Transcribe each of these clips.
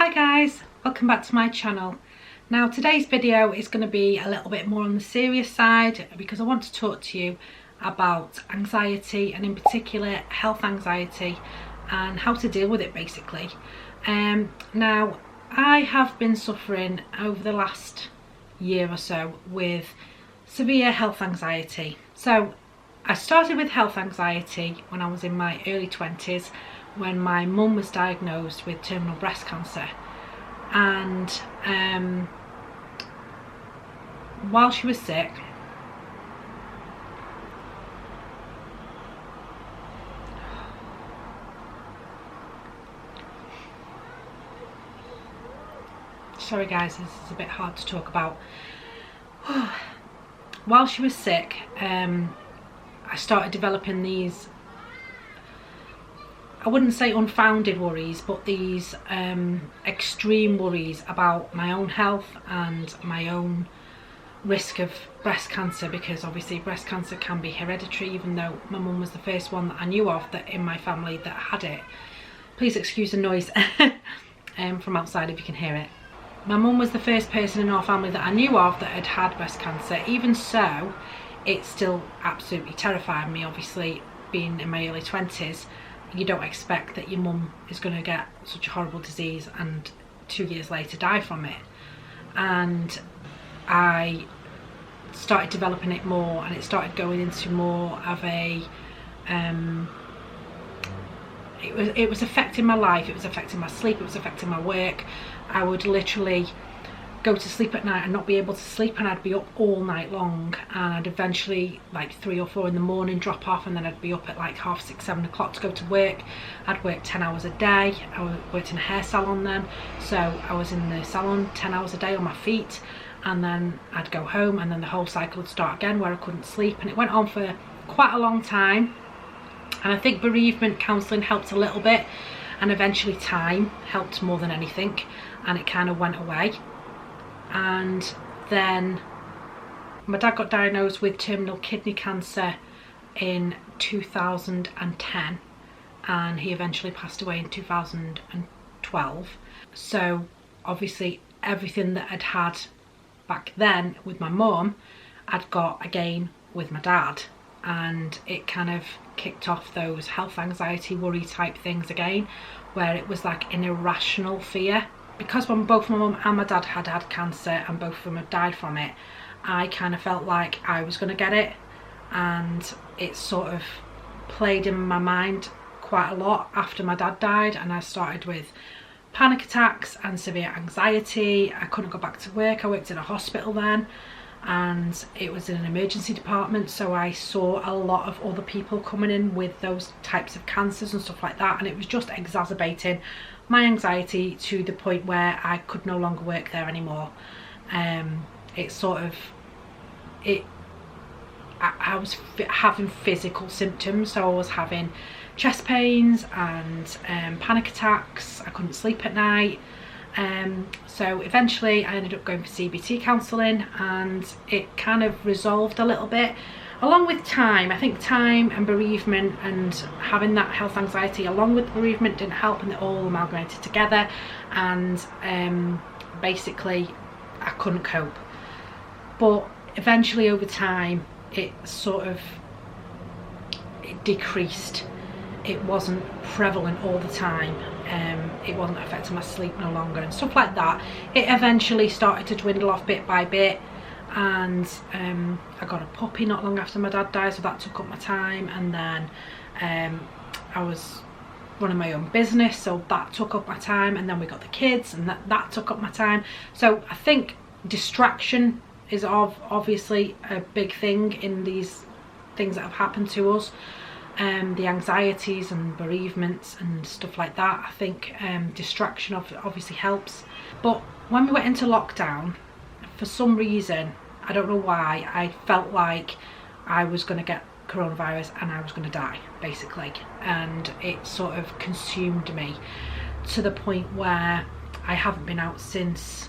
Hi guys, welcome back to my channel. Now today's video is going to be a little bit more on the serious side because I want to talk to you about anxiety, and in particular health anxiety and how to deal with it basically. Now I have been suffering over the last year or so with severe health anxiety. So I started with health anxiety when I was in my early 20s, when my mum was diagnosed with terminal breast cancer, and while she was sick, sorry guys, this is a bit hard to talk about. While she was sick, I started developing these, I wouldn't say unfounded worries, but these extreme worries about my own health and my own risk of breast cancer, because obviously breast cancer can be hereditary, even though my mum was the first one that I knew of that in my family that had it. Please excuse the noise from outside if you can hear it. My mum was the first person in our family that I knew of that had had breast cancer. Even so, it still absolutely terrified me. Obviously, being in my early 20s, you don't expect that your mum is going to get such a horrible disease and 2 years later die from it. And I started developing it more, and it started going into more of a it was affecting my life, it was affecting my sleep, it was affecting my work. I would literally go to sleep at night and not be able to sleep, and I'd be up all night long, and I'd eventually, like 3 or 4 in the morning, drop off, and then I'd be up at like 6:30, 7 o'clock to go to work. I'd work 10 hours a day. I worked in a hair salon then, so I was in the salon 10 hours a day on my feet, and then I'd go home, and then the whole cycle would start again where I couldn't sleep. And it went on for quite a long time, and I think bereavement counselling helped a little bit, and eventually time helped more than anything, and it kind of went away. And then my dad got diagnosed with terminal kidney cancer in 2010, and he eventually passed away in 2012. So obviously everything that I'd had back then with my mum, I'd got again with my dad, and it kind of kicked off those health anxiety worry type things again, where it was like an irrational fear. Because when both my mum and my dad had had cancer and both of them had died from it, I kind of felt like I was going to get it, and it sort of played in my mind quite a lot after my dad died, and I started with panic attacks and severe anxiety. I couldn't go back to work. I worked in a hospital then, and it was in an emergency department, so I saw a lot of other people coming in with those types of cancers and stuff like that, and it was just exacerbating my anxiety to the point where I could no longer work there anymore. I was having physical symptoms, so I was having chest pains and panic attacks. I couldn't sleep at night. So eventually I ended up going for CBT counselling, and it kind of resolved a little bit. Along with time, I think time and bereavement and having that health anxiety along with bereavement didn't help, and they all amalgamated together, and basically I couldn't cope. But eventually over time it decreased. It wasn't prevalent all the time. It wasn't affecting my sleep no longer and stuff like that. It eventually started to dwindle off bit by bit, and I got a puppy not long after my dad died, so that took up my time. And then I was running my own business, so that took up my time. And then we got the kids, and that took up my time. So I think distraction is obviously a big thing in these things that have happened to us. The anxieties and bereavements and stuff like that. I think distraction obviously helps. But when we went into lockdown, for some reason, I don't know why, I felt like I was going to get coronavirus and I was going to die basically, and it sort of consumed me to the point where I haven't been out since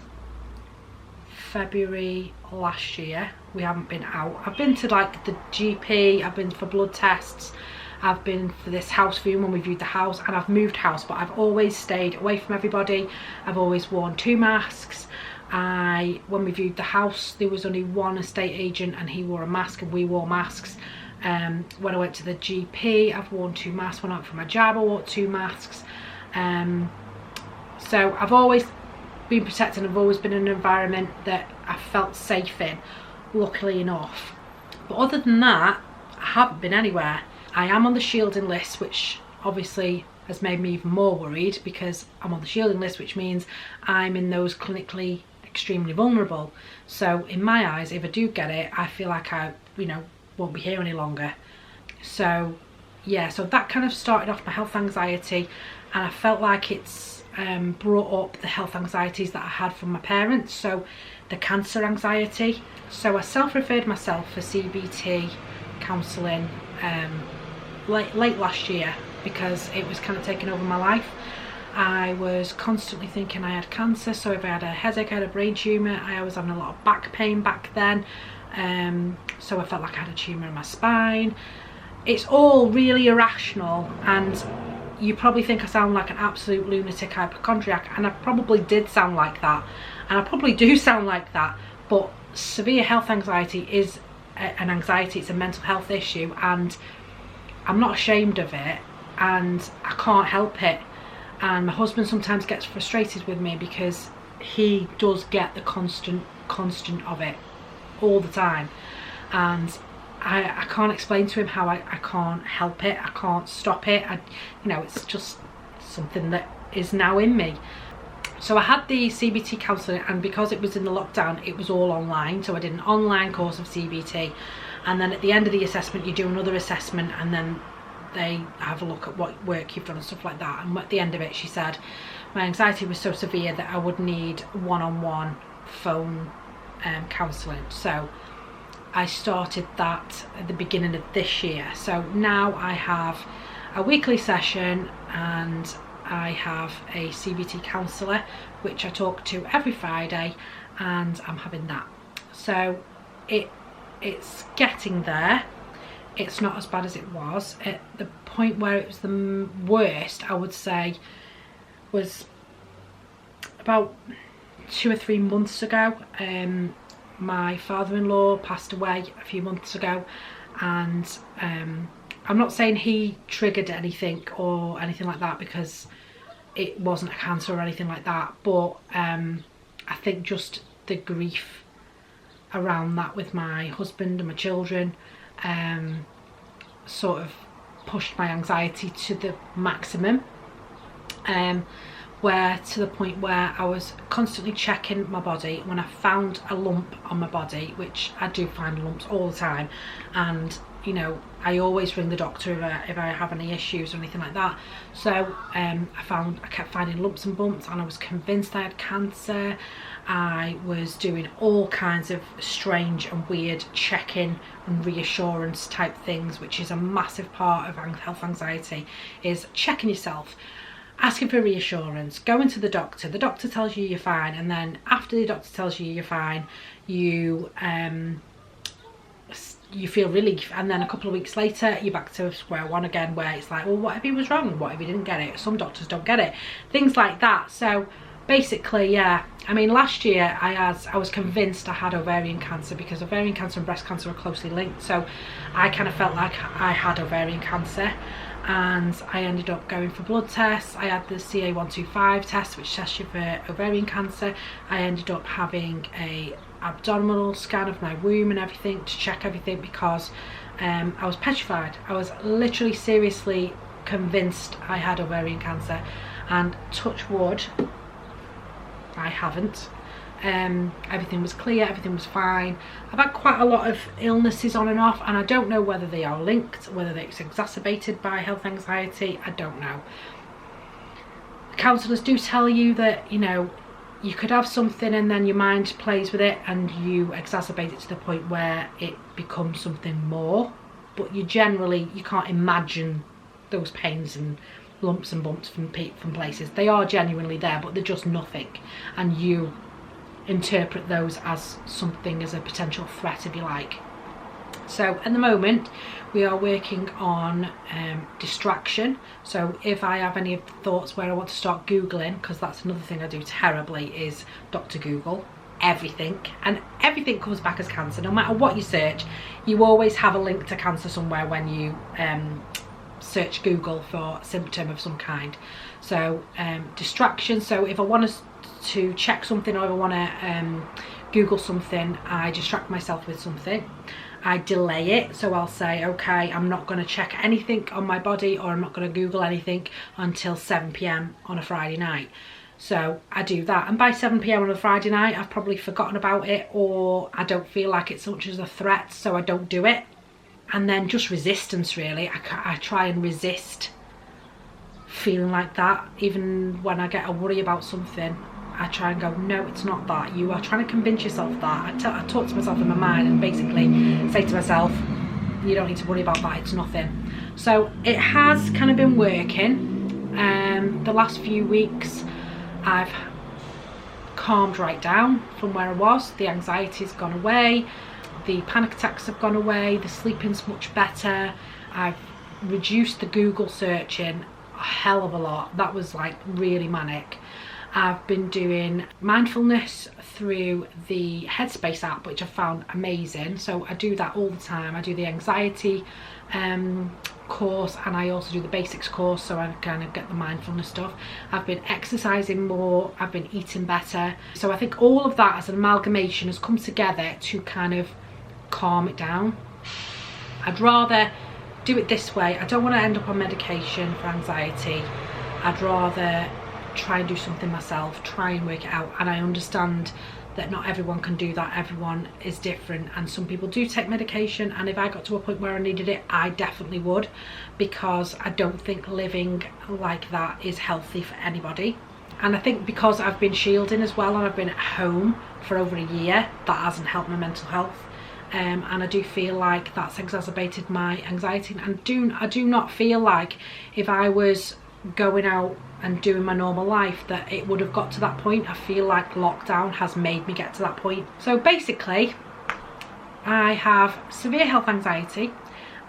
February last year. We haven't been out. I've been to like the GP, I've been for blood tests, I've been for this house viewing when we viewed the house, and I've moved house, but I've always stayed away from everybody. I've always worn 2 masks. When we viewed the house, there was only one estate agent and he wore a mask and we wore masks. When I went to the GP, I've worn 2 masks. When I went for my job, I wore 2 masks. So I've always been protected. I've always been in an environment that I felt safe in, luckily enough. But other than that, I haven't been anywhere. I am on the shielding list, which obviously has made me even more worried, because I'm on the shielding list, which means I'm in those clinically extremely vulnerable. So in my eyes, if I do get it, I feel like I, won't be here any longer. So yeah, so that kind of started off my health anxiety, and I felt like it's brought up the health anxieties that I had from my parents, so the cancer anxiety. So I self-referred myself for CBT counselling late last year, because it was kind of taking over my life. I was constantly thinking I had cancer, so if I had a headache, I had a brain tumour. I was having a lot of back pain back then, so I felt like I had a tumour in my spine. It's all really irrational, and you probably think I sound like an absolute lunatic hypochondriac, and I probably did sound like that, and I probably do sound like that. But severe health anxiety is an anxiety, it's a mental health issue, and I'm not ashamed of it, and I can't help it. And my husband sometimes gets frustrated with me because he does get the constant of it all the time, and I can't explain to him how I can't help it, I can't stop it. It's just something that is now in me. So I had the CBT counselling, and because it was in the lockdown, it was all online. So I did an online course of CBT, and then at the end of the assessment you do another assessment, and then they have a look at what work you've done and stuff like that. And at the end of it, she said my anxiety was so severe that I would need one-on-one phone counselling. So I started that at the beginning of this year. So now I have a weekly session, and I have a CBT counsellor which I talk to every Friday, and I'm having that. So it's getting there. It's not as bad as it was. At the point where it was the worst, I would say, was about 2 or 3 months ago. My father-in-law passed away a few months ago, and I'm not saying he triggered anything or anything like that, because it wasn't a cancer or anything like that, but I think just the grief around that with my husband and my children sort of pushed my anxiety to the maximum, where to the point where I was constantly checking my body. When I found a lump on my body, which I do find lumps all the time, and I always ring the doctor if I have any issues or anything like that. So I kept finding lumps and bumps, and I was convinced I had cancer. I was doing all kinds of strange and weird checking and reassurance type things, which is a massive part of health anxiety, is checking yourself, asking for reassurance, going to the doctor tells you you're fine, and then after the doctor tells you you're fine, you feel relief, and then a couple of weeks later you're back to square one again, where it's like, well, what if he was wrong, what if he didn't get it? Some doctors don't get it, things like that. So basically, yeah, I mean, last year I was convinced I had ovarian cancer, because ovarian cancer and breast cancer are closely linked. So I kind of felt like I had ovarian cancer, and I ended up going for blood tests. I had the CA125 test, which tests you for ovarian cancer. I ended up having a abdominal scan of my womb and everything to check everything, because I was petrified. I was literally seriously convinced I had ovarian cancer, and touch wood, I haven't. Everything was clear, everything was fine. I've had quite a lot of illnesses on and off, and I don't know whether they are linked, whether it's exacerbated by health anxiety, I don't know. Counsellors do tell you that, you could have something and then your mind plays with it and you exacerbate it to the point where it becomes something more, but you can't imagine those pains and lumps and bumps from places. They are genuinely there, but they're just nothing, and you interpret those as something, as a potential threat, if you like. So at the moment we are working on distraction. So if I have any thoughts where I want to start Googling, because that's another thing I do terribly, is Dr. Google everything, and everything comes back as cancer. No matter what you search, you always have a link to cancer somewhere when you search Google for a symptom of some kind. So distraction, so if I want to check something, or if I want to Google something, I distract myself with something. I delay it, so I'll say, okay, I'm not going to check anything on my body, or I'm not going to Google anything until 7 p.m. on a Friday night. So I do that, and by 7 p.m. on a Friday night I've probably forgotten about it, or I don't feel like it's so much as a threat, so I don't do it. And then just resistance, really. I try and resist feeling like that. Even when I get a worry about something, I try and go, no, it's not that. You are trying to convince yourself that. I talk to myself in my mind and basically say to myself, you don't need to worry about that, it's nothing. So it has kind of been working. The last few weeks I've calmed right down from where I was. The anxiety's gone away, the panic attacks have gone away, the sleeping's much better. I've reduced the Google searching a hell of a lot. That was like really manic. I've been doing mindfulness through the Headspace app, which I found amazing. So I do that all the time. I do the anxiety course, and I also do the basics course, so I kind of get the mindfulness stuff. I've been exercising more, I've been eating better. So I think all of that as an amalgamation has come together to kind of calm it down. I'd rather do it this way. I don't want to end up on medication for anxiety. I'd rather try and do something myself, try and work it out. And I understand that not everyone can do that, everyone is different, and some people do take medication, and if I got to a point where I needed it, I definitely would, because I don't think living like that is healthy for anybody. And I think because I've been shielding as well, and I've been at home for over a year, that hasn't helped my mental health. And I do feel like that's exacerbated my anxiety, and I do not feel like if I was going out and doing my normal life that it would have got to that point. I feel like lockdown has made me get to that point. So basically I have severe health anxiety.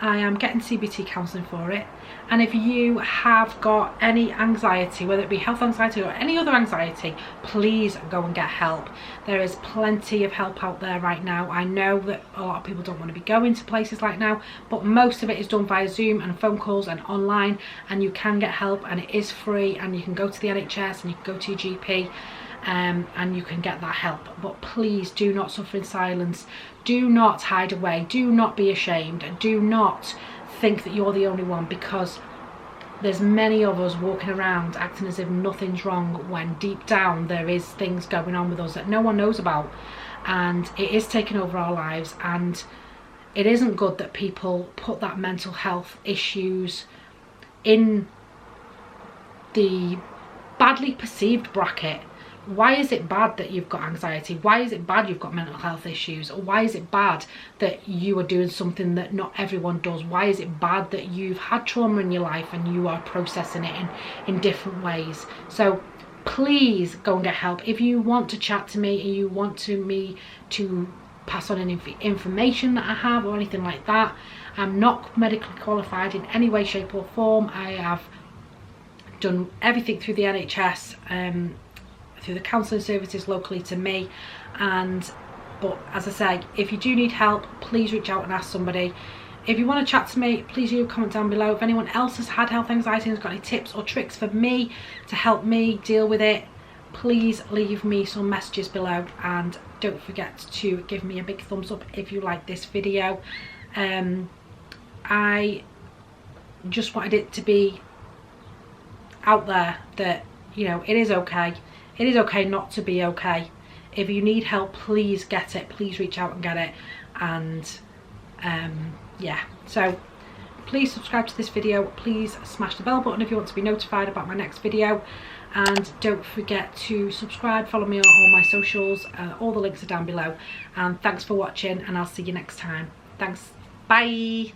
I am getting CBT counselling for it, and if you have got any anxiety, whether it be health anxiety or any other anxiety, please go and get help. There is plenty of help out there right now. I know that a lot of people don't want to be going to places like now, but most of it is done via Zoom and phone calls and online, and you can get help, and it is free, and you can go to the NHS and you can go to your GP and you can get that help. But please do not suffer in silence. Do not hide away. Do not be ashamed. Do not think that you're the only one, because there's many of us walking around acting as if nothing's wrong, when deep down there is things going on with us that no one knows about, and it is taking over our lives. And it isn't good that people put that mental health issues in the badly perceived bracket. Why is it bad that you've got anxiety? Why is it bad you've got mental health issues? Or why is it bad that you are doing something that not everyone does? Why is it bad that you've had trauma in your life and you are processing it in different ways? So please go and get help. If you want to chat to me and you want me to pass on any information that I have or anything like that, I'm not medically qualified in any way, shape or form. I have done everything through the NHS, through the counselling services locally to me. But as I say, if you do need help, please reach out and ask somebody. If you want to chat to me, please leave a comment down below. If anyone else has had health anxiety and has got any tips or tricks for me to help me deal with it, please leave me some messages below, and don't forget to give me a big thumbs up if you like this video. I just wanted it to be out there that, you know, it is okay. It is okay not to be okay. If you need help, please get it. Please reach out and get it. And yeah, so please subscribe to this video. Please smash the bell button if you want to be notified about my next video. And don't forget to subscribe, follow me on all my socials. All the links are down below. And thanks for watching, and I'll see you next time. Thanks. Bye.